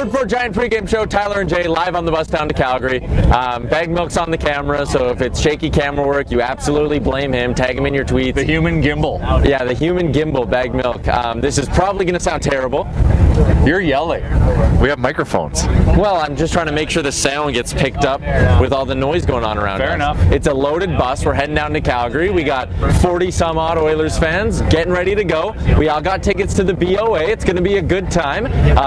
Short Fort Giant pregame show. Tyler and Jay live on the bus down to Calgary. Bag Milk's on the camera, so if it's shaky camera work, you absolutely blame him. Tag him in your tweets. The human gimbal. Yeah, the human gimbal, Bag Milk. This is probably going to sound terrible. You're yelling. We have microphones. Well, I'm just trying to make sure the sound gets picked up with all the noise going on around us. Fair enough. It's a loaded bus. We're heading down to Calgary. We got 40 some odd Oilers fans getting ready to go. We all got tickets to the BOA. It's going to be a good time.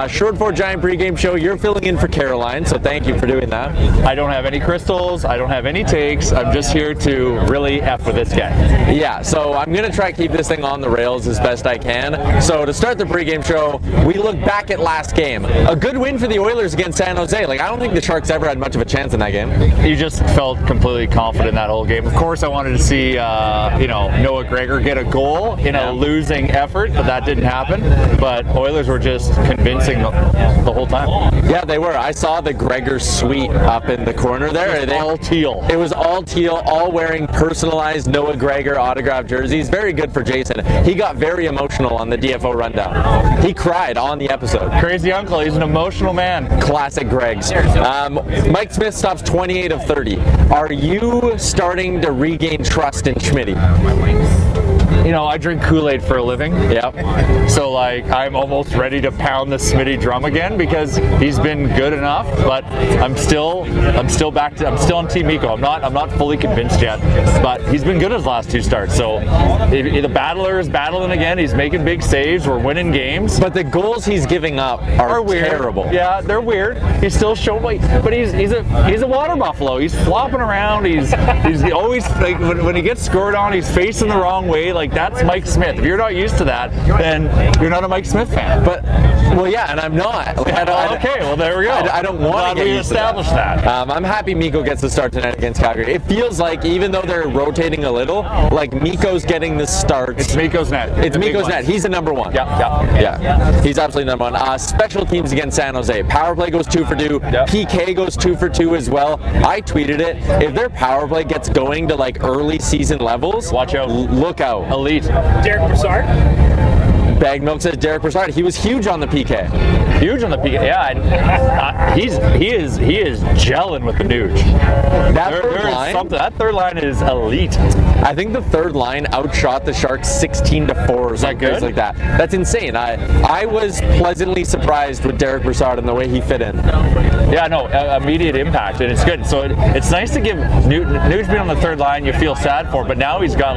Short Fort Giant pregame show. You're filling in for Caroline, so thank you for doing that. I don't have any crystals. I don't have any takes. I'm just here to really F with this guy. Yeah, so I'm going to try to keep this thing on the rails as best I can. So to start the pregame show, we look back at last game. A good win for the Oilers against San Jose. Like, I don't think the Sharks ever had much of a chance in that game. You just felt completely confident in that whole game. Of course, I wanted to see, Noah Gregor get a goal in a losing effort, but that didn't happen. But Oilers were just convincing the whole time. Yeah, they were. I saw the Gregor suite up in the corner there. It was all teal. It was all teal, all wearing personalized Noah Gregor autographed jerseys. Very good for Jason. He got very emotional on the DFO rundown. He cried on the episode. Crazy uncle, he's an emotional man. Classic Gregs. Mike Smith stops 28 of 30. Are you starting to regain trust in Schmitty? You know, I drink Kool-Aid for a living. Yep. So I'm almost ready to pound the Smitty drum again because he's been good enough. But I'm still on Team Mikko. I'm not fully convinced yet. But he's been good his last two starts. So the battler is battling again. He's making big saves. We're winning games. But the goals he's giving up are weird. Terrible. Yeah, they're weird. He's still showing, but he's a water buffalo. He's flopping around. He's always when he gets scored on, he's facing the wrong way. That's Mike Smith. If you're not used to that, then you're not a Mike Smith fan. But yeah, and I'm not. Okay, well there we go. I don't want to get used to that. I'm happy Mikko gets the start tonight against Calgary. It feels like even though they're rotating a little, like Mikko's getting the starts. It's Mikko's net. It's Mikko's net. He's the number one. Yeah. He's absolutely number one. Special teams against San Jose. Power play goes 2 for 2. Yep. PK goes 2 for 2 as well. I tweeted it. If their power play gets going to early season levels, watch out. Look out. Elite. Derek Brassard. Bag Milk says Derek Brassard. He was huge on the PK. Huge on the PK. Yeah, he is gelling with the Nuge. That third line is elite. I think the third line outshot the Sharks 16-4 or something like that. That's insane. I was pleasantly surprised with Derek Brassard and the way he fit in. Yeah, no, immediate impact, and it's good. So it's nice to give Nuge being on the third line. You feel sad for, but now he's got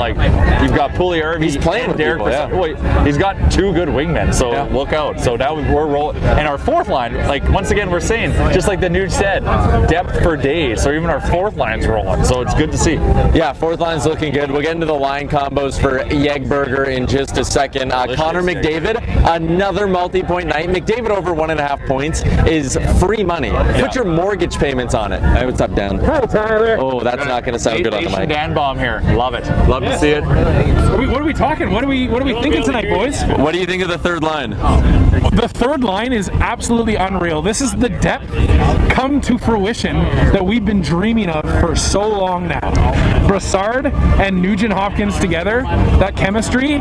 you've got Puljujärvi. He's playing with Derek people, Brassard. He's got two good wingmen, so look out. So now we're rolling, and our fourth line, once again, we're saying just like the Nuge said, depth for days. So even our fourth line's rolling. So it's good to see. Yeah, fourth line's looking good. We'll get into the line combos for Yegberger in just a second. Connor McDavid, another multi-point night. McDavid over 1.5 points is free money. Put your mortgage payments on it. Hey, what's up, Dan? Hi, Tyler. Oh, that's not going to sound good on the mic. Dan Baum here. Love it. Love to see it. What are we talking? What are we thinking tonight, boys? What do you think of the third line? The third line is absolutely unreal. This is the depth come to fruition that we've been dreaming of for so long now. Brassard and Nugent Hopkins together, that chemistry,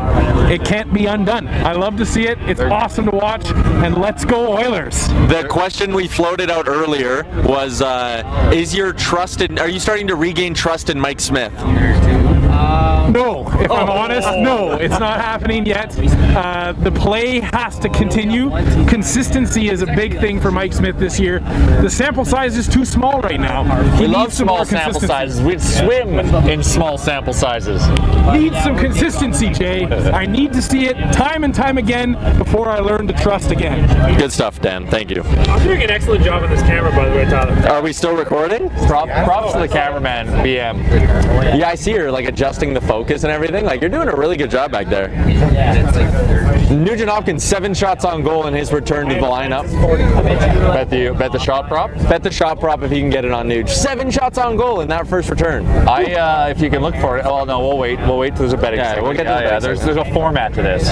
it can't be undone. I love to see it. It's awesome to watch, and let's go Oilers. The question we floated out earlier was, are you starting to regain trust in Mike Smith? No, if I'm honest, no, it's not happening yet. The play has to continue. Consistency is a big thing for Mike Smith this year. The sample size is too small right now. We love small sample sizes. We'd swim in small sample sizes. Needs some consistency, Jay. I need to see it time and time again before I learn to trust again. Good stuff, Dan. Thank you. I'm doing an excellent job on this camera, by the way, Tyler. Are we still recording? Props to the cameraman, BM. Yeah, I see her adjusting the focus and everything. You're doing a really good job back there. Nugent Hopkins, 7 shots on goal in his return to the lineup. Bet the shot prop? Bet the shot prop if he can get it on Nuge. 7 shots on goal in that first return. If you can look for it. Well, no, we'll wait. We'll wait till there's a betting segment. We'll get to the betting There's a format to this.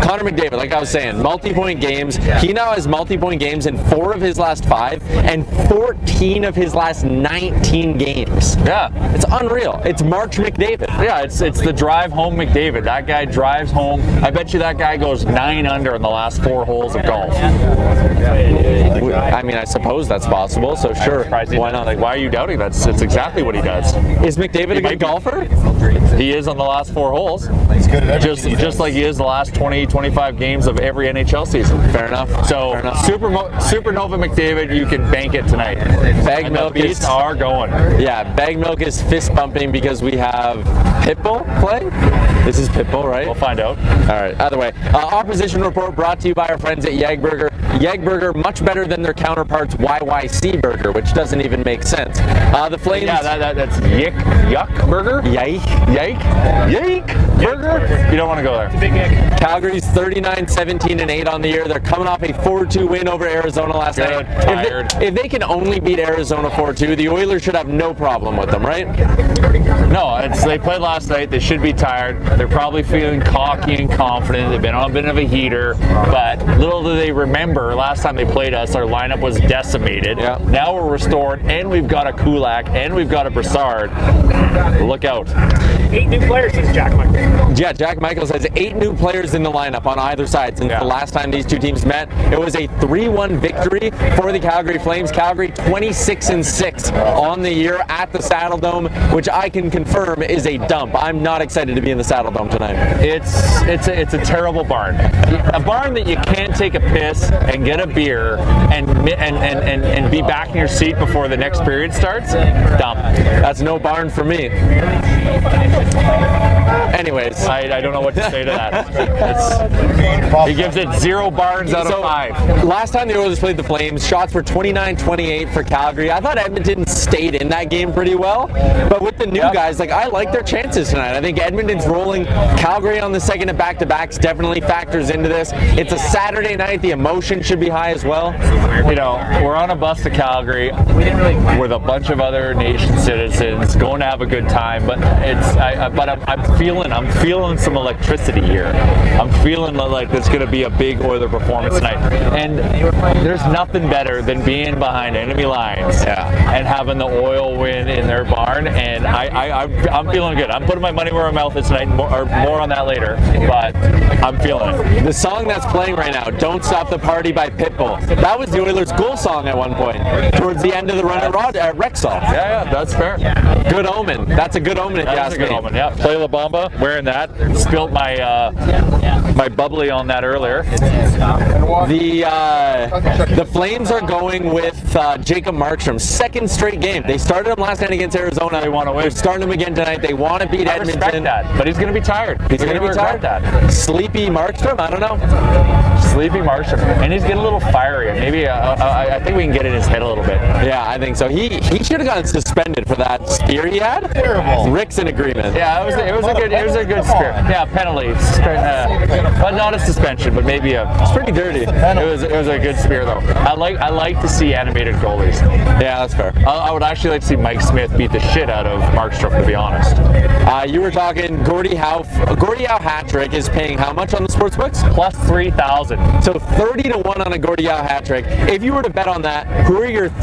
Connor McDavid, like I was saying, multi-point games. He now has multi-point games in 4 of his last 5 and 14 of his last 19 games. Yeah. It's unreal. It's March McDavid. Yeah, it's the drive home McDavid. That guy drives home. I bet you that guy goes 9 under in the last 4 holes of golf. I mean, I suppose that's possible, so sure, why not? Like, why are you doubting? That's exactly what he does. Is McDavid a good golfer? He is on the last 4 holes. He's good at everything. Just like he is the last 20, 25 games of every NHL season. Fair enough. So, Fair enough. Supernova McDavid, you can bank it tonight. Bag And milk the Beasts is are going. Yeah, Bag Milk is fist bumping because we have Pitbull playing. This is Pitbull, right? We'll find out. All right. Either way, opposition report brought to you by our friends at Yegburger. Yegburger much better than their counterparts YYC Burger, which doesn't even make sense. The Flames. Yeah, that's yuck burger. Yike. Burger. You don't want to go there. Big egg. Calgary's 39-17-8 on the year. They're coming off a 4-2 win over Arizona last night. If they can only beat Arizona 4-2, the Oilers should have no problem with them, right? No, they played last night. They should be tired. They're probably feeling cocky and confident. They've been on a bit of a heater, but little do they remember, last time they played us, our lineup was decimated. Yeah. Now we're restored, and we've got a Kulak, and we've got a Brassard. Look out. 8 new players since Jack Michael. Yeah, Jack Michaels has 8 new players in the lineup on either side since the last time these two teams met. It was a 3-1 victory for the Calgary Flames. Calgary 26-6 on the year at the Saddle Dome, which I can confirm is a dump. I'm not excited to be in the Saddle Dome tonight. It's a terrible barn. A barn that you can't take a piss and get a beer and be back in your seat before the next period starts. Dump. That's no barn for me. Anyways, I don't know what to say to that. He gives it 0 barns out of 5. Last time the Oilers played the Flames, shots were 29-28 for Calgary. I thought Edmonton stayed in that game pretty well, but with the new guys, like, I like their chances tonight. I think Edmonton's rolling. Calgary on the second of back-to-backs definitely factors into this. It's a Saturday night. The emotion should be high as well. You know, we're on a bus to Calgary with a bunch of other nation citizens going to have a good time, but I'm feeling some electricity here. I'm feeling like there's going to be a big Oiler performance tonight, and there's nothing better than being behind enemy lines and having the Oil win in their barn. And I'm feeling good. I'm putting my money where my mouth is tonight. More on that later, but I'm feeling it. The song that's playing right now, "Don't Stop the Party" by Pitbull. That was the Oilers' goal song at one point, towards the end of the run at Rexall. Yeah, that's fair. Good omen. That's a good omen if you That's ask a good me. omen. Yeah, play La Bamba. Wearing that. Spilt my bubbly on that earlier. The Flames are going with Jacob Markstrom's second straight game. They started him last night against Arizona. They want to win. They're starting him again tonight. They want to beat I Edmonton. respect that, but he's going to be tired. He's going to be tired. That. Sleepy Markstrom? I don't know. Sleepy Markstrom, and he's getting a little fiery. Maybe I think we can get in his head a little bit. Yeah, I think so. He should have gotten suspended for that spear he had. Terrible. Rick's in agreement. Yeah, it was a good spear. Yeah, penalty, but not a suspension, but maybe It's pretty dirty. It was a good spear though. I like to see animated goalies. Yeah, that's fair. I would actually like to see Mike Smith beat the shit out of Markstrom, to be honest. You were talking Gordie Howe hat trick is paying how much on the sportsbooks? Plus 3,000. So 30-1 on a Gordie Howe hat trick. If you were to bet on that, who are your top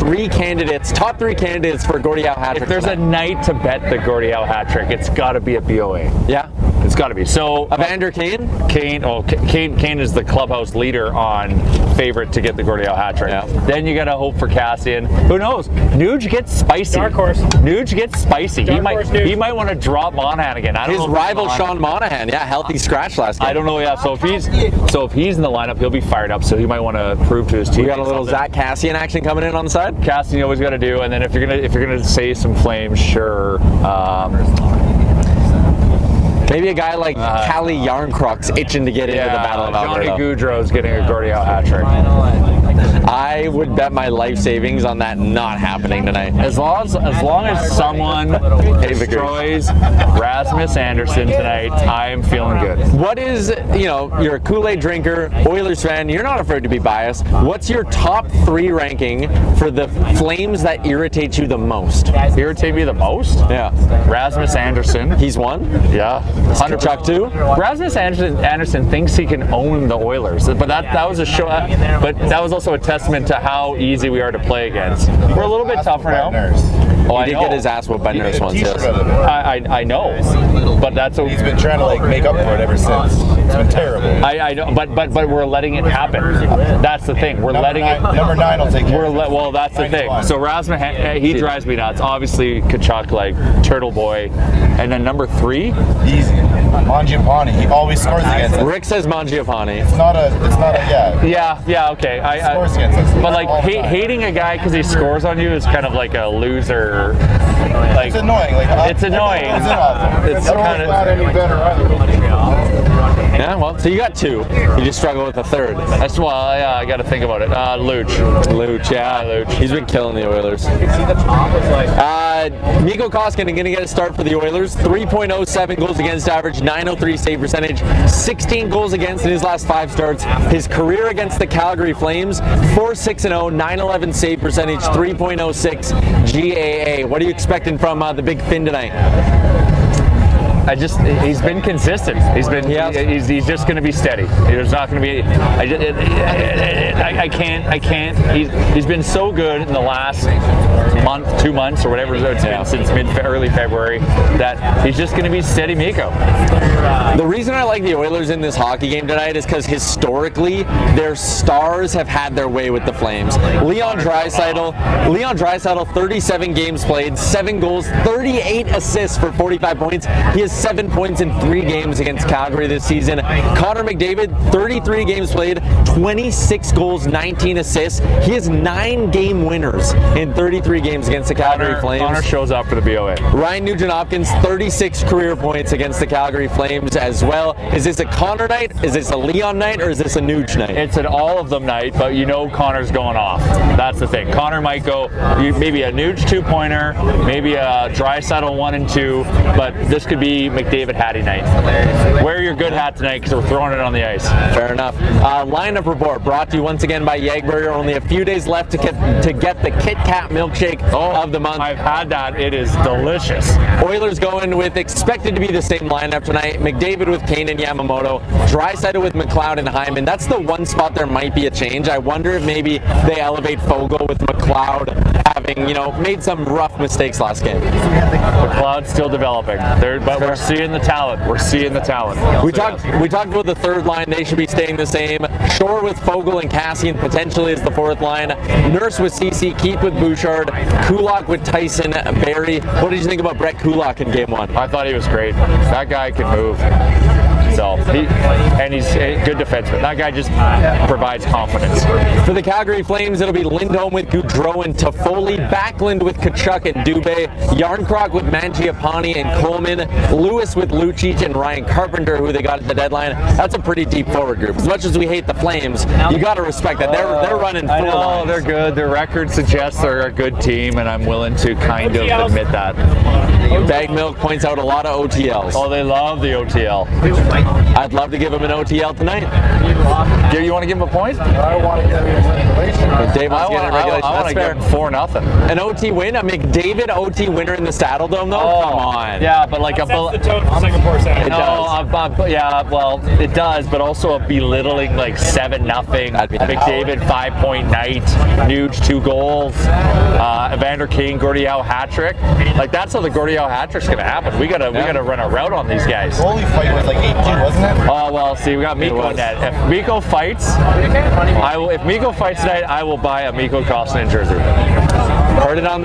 3 candidates for Gordie Howe hat trick? If there's a night to bet the Gordie Howe hat trick, it's got to be a BOA. Yeah. It's got to be. So Evander Kane? Kane is the clubhouse leader on favorite to get the Gordie Howe hat trick. Yeah. Then you got to hope for Cassian. Who knows? Nuge gets spicy. Dark horse. Nuge gets spicy. Dark horse Nuge. He might want to drop Monahan again. I don't His know if rival Sean Monahan. Yeah, healthy scratch last game. I don't know. Yeah. So if he's in the lineup, he'll be fired up. So he might want to prove to his team. We got a little Zach Cassian action coming in on the side. Cassian, you always got to do. And then if you're gonna say some Flames, sure. Maybe a guy like Callie Yarncrocs itching to get into the Battle of Alberta. Johnny Gaudreau's getting a Gordie Howe hat trick. I would bet my life savings on that not happening tonight. As long as someone destroys Rasmus Anderson tonight, I am feeling good. What is, you're a Kool-Aid drinker, Oilers fan, you're not afraid to be biased. What's your top 3 ranking for the Flames that irritate you the most? Irritate me the most? Yeah. Rasmus Anderson. He's one? Yeah. Chuck too? Rasmus Anderson thinks he can own the Oilers, but that was a show. But that was also a testament to how easy we are to play against. We're a little bit tougher now. Oh, He did get his ass whooped by Nurse once, yes. I know, but that's He's been trying to like make up for it ever since. It's been terrible. I know, but we're letting it happen. That's the thing. We're letting it. Number 9 will take care of it. Well, that's the thing. So Rasmus, he drives me nuts. Obviously, Kachuk, like Turtle Boy, and then number 3. Easy. Mangiapane. He always scores against us. Rick says Mangiapane. It's not a, yeah. Yeah, okay. Scores against us. But like All the time. hating a guy because he scores on you is kind of like a loser. Like It's annoying. Like, it's annoying. It's awful. It's kind of. not any better either. Yeah, well, so you got 2. You just struggle with a third. That's why I got to think about it. Luch. Luch, yeah. Luch. He's been killing the Oilers. Mikko Koskinen going to get a start for the Oilers. 3.07 goals against average, 903 save percentage, 16 goals against in his last 5 starts. His career against the Calgary Flames, 4-6-0, 911 save percentage, 3.06 GAA. What are you expecting from the Big Fin tonight? He's been consistent. He's just going to be steady. There's not going to be. I can't. He's been so good in the last month, 2 months, or whatever it's been since early February, that he's just going to be steady Mikko. The reason I like the Oilers in this hockey game tonight is because historically their stars have had their way with the Flames. Leon Draisaitl, 37 games played, 7 goals, 38 assists for 45 points. He has 7 points in 3 games against Calgary this season. Connor McDavid, 33 games played, 26 goals, 19 assists. He has 9 game winners in 33 games against the Calgary Flames. Connor shows up for the BOA. Ryan Nugent-Hopkins, 36 career points against the Calgary Flames as well. Is this a Connor night? Is this a Leon night? Or is this a Nuge night? It's an all of them night, but you know Connor's going off. That's the thing. Connor might go maybe a Nuge 2-pointer, maybe a Draisaitl 1 and 2, but this could be McDavid Hattie night. Wear your good hat tonight because we're throwing it on the ice. Fair enough. Lineup report brought to you once again by Jägburger. Only a few days left to get the Kit Kat milkshake of the month. I've had that. It is delicious. Oilers going with expected to be the same lineup tonight. McDavid with Kane and Yamamoto. Draisaitl with McLeod and Hyman. That's the one spot there might be a change. I wonder if maybe they elevate Fogle with McLeod having, made some rough mistakes last game. McLeod's still developing. But we're seeing the talent. We're seeing the talent. We talked about the third line. They should be staying the same. Shore with Fogle and Cassian potentially as the fourth line. Nurse with CC, Keith with Bouchard, Kulak with Tyson, Barry. What did you think about Brett Kulak in game 1? I thought he was great. That guy can move. So he's a good defenseman. That guy just provides confidence. For the Calgary Flames, it'll be Lindholm with Gaudreau and Toffoli, Backlund with Kachuk and Dubé, Yarncroc with Mangiapane and Coleman, Lewis with Lucic and Ryan Carpenter, who they got at the deadline. That's a pretty deep forward group. As much as we hate the Flames, you got to respect that they're running full. I know lines. they're good. Their record suggests they're a good team, and I'm willing to kind of admit that. Bag Milk points out a lot of OTLs. Oh, they love the OTL. I'd love to give him an OTL tonight. You want to give him a point? I want to get it in regulation. Dave wants to get it in regulation. I want That's to fair. give him 4-0. An OT win? A McDavid OT winner in the Saddle Dome, though? Come on. Yeah, but like That's the tone for Singapore Sound. it does, but also a belittling like 7-0. That'd be McDavid 5-point night, Nuge 2 goals, Evander Kane, Gordie-Howe hat trick. Like that's how the Gordie-Howe hat trick's gonna happen. We gotta run a route on these guys. Goalie fight was like 8-2, wasn't it? Oh well, see, we got Mikko in net. If Mikko fights, If Mikko fights tonight, I will buy a Mikko Koskinen jersey. Heard it on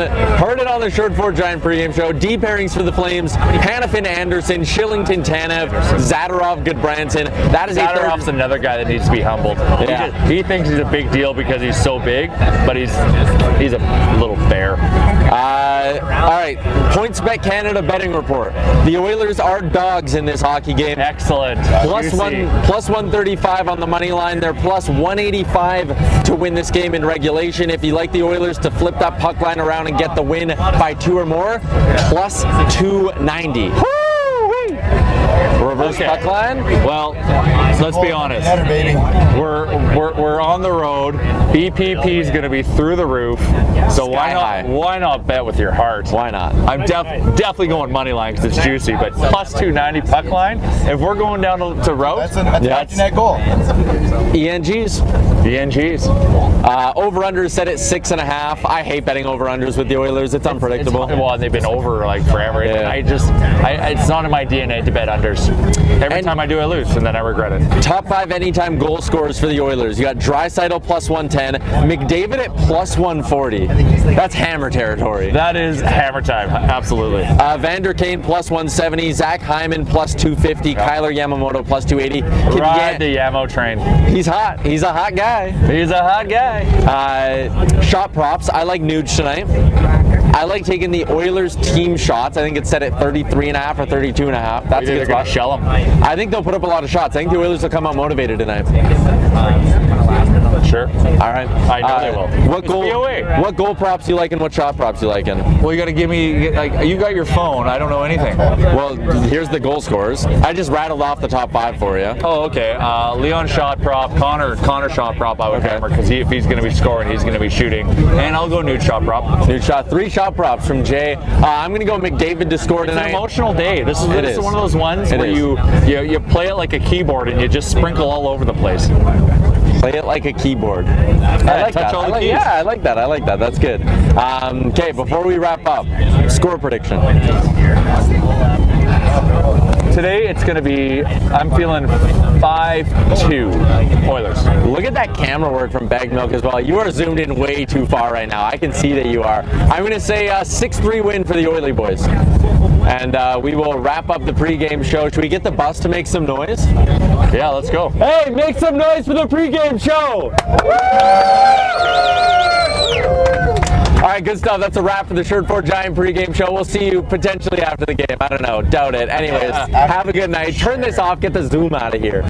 the Shirt 4 Giant pregame show. Deep pairings for the Flames. Hanifin, Anderson, Shillington, Tanev, Zadorov, Goodbranson. That is Zadorov's another guy that needs to be humbled. Yeah. He thinks he's a big deal because he's so big, but he's a little bear. All right, PointsBet Canada betting report. The Oilers are dogs in this hockey game. Excellent. Plus 135 on the money line. They're plus 185 to win this game in regulation. If you like the Oilers to flip that puck line around and get the win by 2 or more, plus 290. Woo-wee! Reverse Okay. puck line. Well, let's be honest. Better, baby. We're on the road. BPP is going to be through the roof. So Sky high. why not bet with your heart? Why not? I'm definitely going money line because it's juicy. But plus 290 puck line. If we're going down to road, That's a net goal. ENGs. ENGs. Over-under set at 6.5. I hate betting over-unders with the Oilers. It's unpredictable. Well, they've been over like forever. Yeah. It's not in my DNA to bet unders. Every time I do, I lose, and then I regret it. Top 5 anytime goal scorers for the Oilers. You got Draisaitl plus 110, McDavid at plus 140. That's hammer territory. That is hammer time. Absolutely. Vander Kane plus 170, Zach Hyman plus 250, Kyler Yamamoto plus 280. Ride the Yamo train. He's hot. He's a hot guy. He's a hot guy. Shot props. I like Nuge tonight. I like taking the Oilers team shots. I think it's set at 33.5 or 32.5. That's a They're good going spot. to shell him. I think they'll put up a lot of shots. I think the Oilers will come out motivated tonight. Sure. All right. I know they will. What It's goal? BOA. What goal props you like and what shot props you liking? Well, you got to give me, like, you got your phone. I don't know anything. Well, here's the goal scorers. I just rattled off the top 5 for you. Oh, okay. Leon shot prop, Connor shot prop. I would hammer because if he's going to be scoring, he's going to be shooting. And I'll go nude shot prop. Nude shot. 3 shot props from Jay. I'm going to go McDavid to score It's tonight. an emotional day. This is one of those ones It where is. you play it like a keyboard and you just sprinkle all over the place. Play it like a keyboard. I like touch that. all the keys. Yeah, I like that. I like that. That's good. Okay, before we wrap up, score prediction. Today it's going to be, I'm feeling 5-2 Oilers. Look at that camera work from Bag Milk as well. You are zoomed in way too far right now. I can see that you are. I'm going to say a 6-3 win for the Oily boys. And we will wrap up the pregame show. Should we get the bus to make some noise? Yeah, let's go. Hey, make some noise for the pregame show! All right, good stuff. That's a wrap for the Shirt 4 Giant pregame show. We'll see you potentially after the game. I don't know. Doubt it. Anyways, have a good night. Turn this off. Get the Zoom out of here.